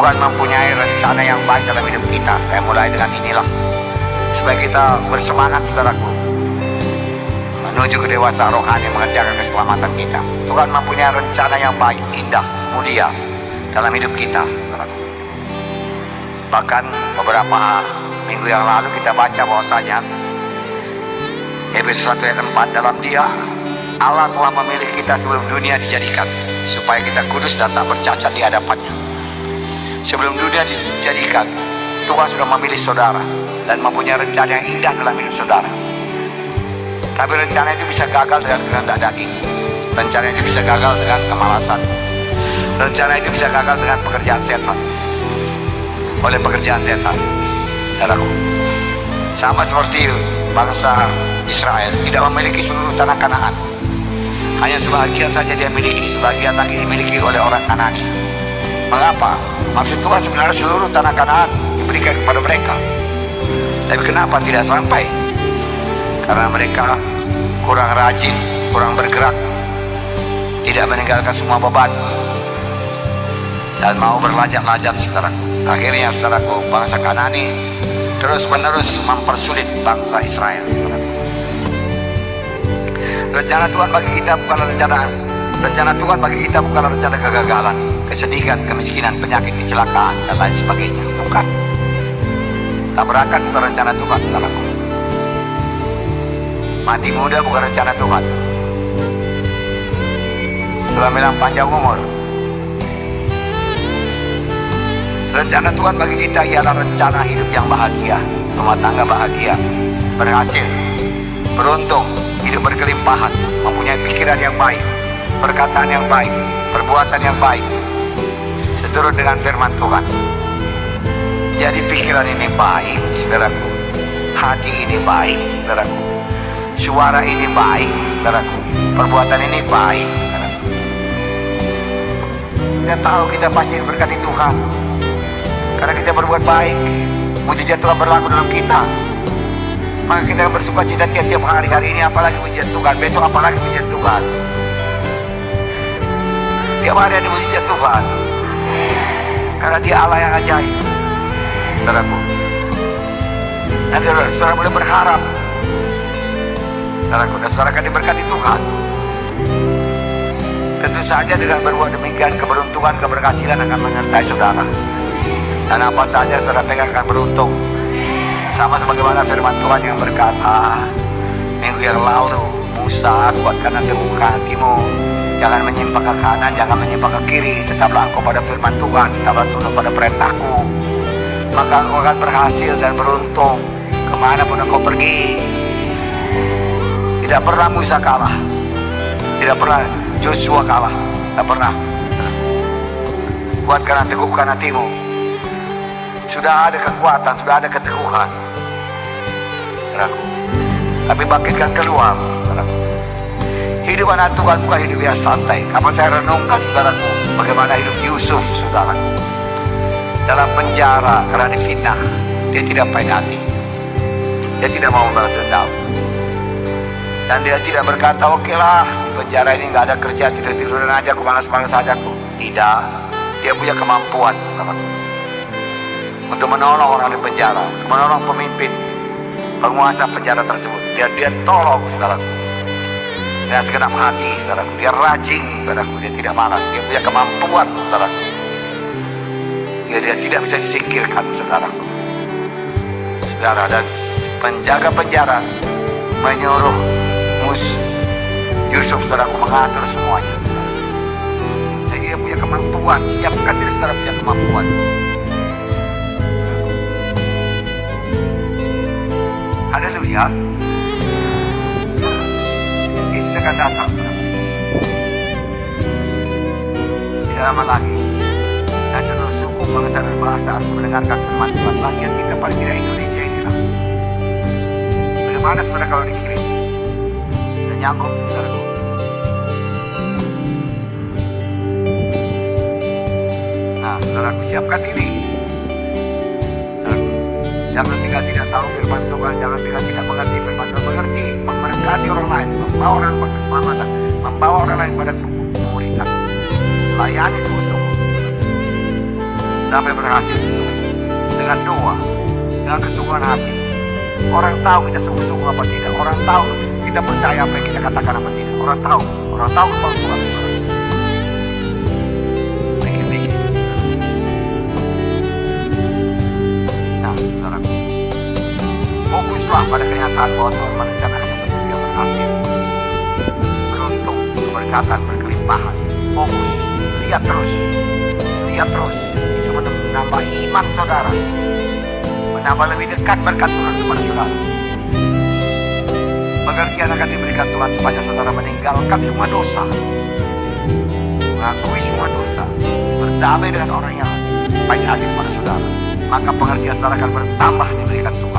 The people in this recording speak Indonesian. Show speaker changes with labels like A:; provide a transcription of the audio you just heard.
A: Tuhan mempunyai rencana yang baik dalam hidup kita. Saya mulai dengan inilah, supaya kita bersemangat saudaraku, menuju kedewasaan rohani mengerjakan keselamatan kita. Tuhan mempunyai rencana yang baik, indah, mulia dalam hidup kita, saudaraku. Bahkan beberapa minggu yang lalu kita baca bahwasanya Efesus 1 ayat 4, dalam Dia Allah telah memilih kita sebelum dunia dijadikan, supaya kita kudus dan tak bercacat di hadapannya. Sebelum dunia dijadikan, Tuhan sudah memilih saudara dan mempunyai rencana yang indah dalam hidup saudara. Tapi rencana itu bisa gagal dengan kehendak daging. Rencana itu bisa gagal dengan kemalasan. Rencana itu bisa gagal dengan pekerjaan setan. Oleh pekerjaan setan, saudaraku. Sama seperti bangsa Israel tidak memiliki seluruh tanah Kanaan. Hanya sebagian saja dia miliki, sebagian lagi dimiliki oleh orang Kanani. Mengapa? Maksud Tuhan sebenarnya seluruh tanah Kanaan diberikan kepada mereka. Tapi kenapa tidak sampai? Karena mereka kurang rajin, kurang bergerak, tidak meninggalkan semua beban, dan mau berlajak-lajak, saudaraku. Akhirnya, saudaraku, bangsa Kanani terus-menerus mempersulit bangsa Israel, saudaraku. Rencana Tuhan bagi kita bukanlah rencana Tuhan bagi kita bukanlah rencana kegagalan, kesedihan, kemiskinan, penyakit, kecelakaan, dan lain sebagainya. Bukan. Tabrakan bukan rencana Tuhan, saudaraku. Mati muda bukan rencana Tuhan. Tuhan bilang panjang umur. Rencana Tuhan bagi kita ialah rencana hidup yang bahagia, rumah tangga bahagia, berhasil, beruntung, hidup berkelimpahan, mempunyai pikiran yang baik, perkataan yang baik, perbuatan yang baik, seturut dengan firman Tuhan. Jadi pikiran ini baik, saudaraku. Hati ini baik, saudaraku. Suara ini baik, saudaraku. Perbuatan ini baik, saudaraku. Kita tahu kita pasti diberkati Tuhan karena kita berbuat baik. Mujizat Tuhan berlaku dalam kita. Maka kita bersuka cita tiap-tiap hari. Hari ini apalagi mujizat Tuhan, besok apalagi mujizat Tuhan. Tiap hari ada mujizat Tuhan, karena Dia Allah yang ajaib, saudaraku. Nanti saudara boleh berharap, saudaraku, dan saudara akan diberkati Tuhan. Tentu saja dengan berbuat demikian, keberuntungan, keberhasilan akan menyertai saudara. Dan apa saja saudara pegang akan beruntung. Sama sebagaimana firman Tuhan yang berkata minggu yang lalu, Musa, kuatkan teguhkan hatimu, jangan menyimpang ke kanan, jangan menyimpang ke kiri, tetaplah engkau pada firman Tuhan, tetaplah tunduk pada perintahku, maka engkau akan berhasil dan beruntung kemanapun engkau pergi. Tidak pernah Musa kalah, tidak pernah Joshua kalah, tidak pernah. Kuatkan teguhkan hatimu. Sudah ada kekuatan, sudah ada keteguhan, saudaraku. Tapi bangkitkan keluar, saudaraku. Hidup anak Tuhan bukan hidup yang santai. Kapan saya renungkan, saudaraku, bagaimana hidup Yusuf, saudaraku. Dalam penjara karena difitnah, dia tidak pahit hati. Dia tidak mau membalas dendam. Dan dia tidak berkata, oke lah, di penjara ini nggak ada kerja, tidur-tiduran aja, aku malas-malas saja aku. Tidak, dia punya kemampuan, saudaraku, untuk menolong orang di penjara, menolong pemimpin, penguasa penjara tersebut. Dia tolong, saudaraku. Dia segenap hati, saudaraku. Dia rajin, saudaraku. Dia tidak malas. Dia punya kemampuan, saudaraku. Dia tidak bisa disingkirkan, saudaraku. Saudara, dan penjaga penjara menyuruh Yusuf, saudaraku, mengatur semuanya, saudaraku. Jadi dia punya kemampuan. Siapkan diri saudara punya kemampuan. Haleluya. Yesus akan datang. Tidak lama lagi. Dan seluruh suku, bangsa dan bahasa harus mendengarkan firman Tuhan. Bagian kita paling tidak Indonesia ini lah. Bagaimana saudara kalau dikirim? Dan nyambung, saudaraku. Nah, saudaraku, siapkan diri. Jangan tinggal tidak tahu firman Tuhan, jangan tinggal tidak mengerti firman Tuhan. Mengerti, memberkati orang lain, membawa orang pada keselamatan, membawa orang lain pada kemuliaan. Layani sungguh-sungguh. sampai berhasil dengan doa, dengan kesungguhan hati. Orang tahu kita sungguh-sungguh apa tidak. Orang tahu kita percaya apa yang kita katakan apa tidak. Orang tahu kalau Tuhan. Mikir. Nah, saudara, fokuslah pada kenyataan bahwa Tuhan merencanakan sesuatu yang berhasil, beruntung, keberkatan, berkelimpahan. Fokus, lihat terus. Itu menambah iman saudara, menambah lebih dekat berkat Tuhan kepada saudara. Pengertian akan diberikan Tuhan supaya saudara meninggalkan semua dosa, mengakui semua dosa, berdamai dengan orang yang baik hati kepada saudara. Maka pengertian saudara akan bertambah diberikan Tuhan.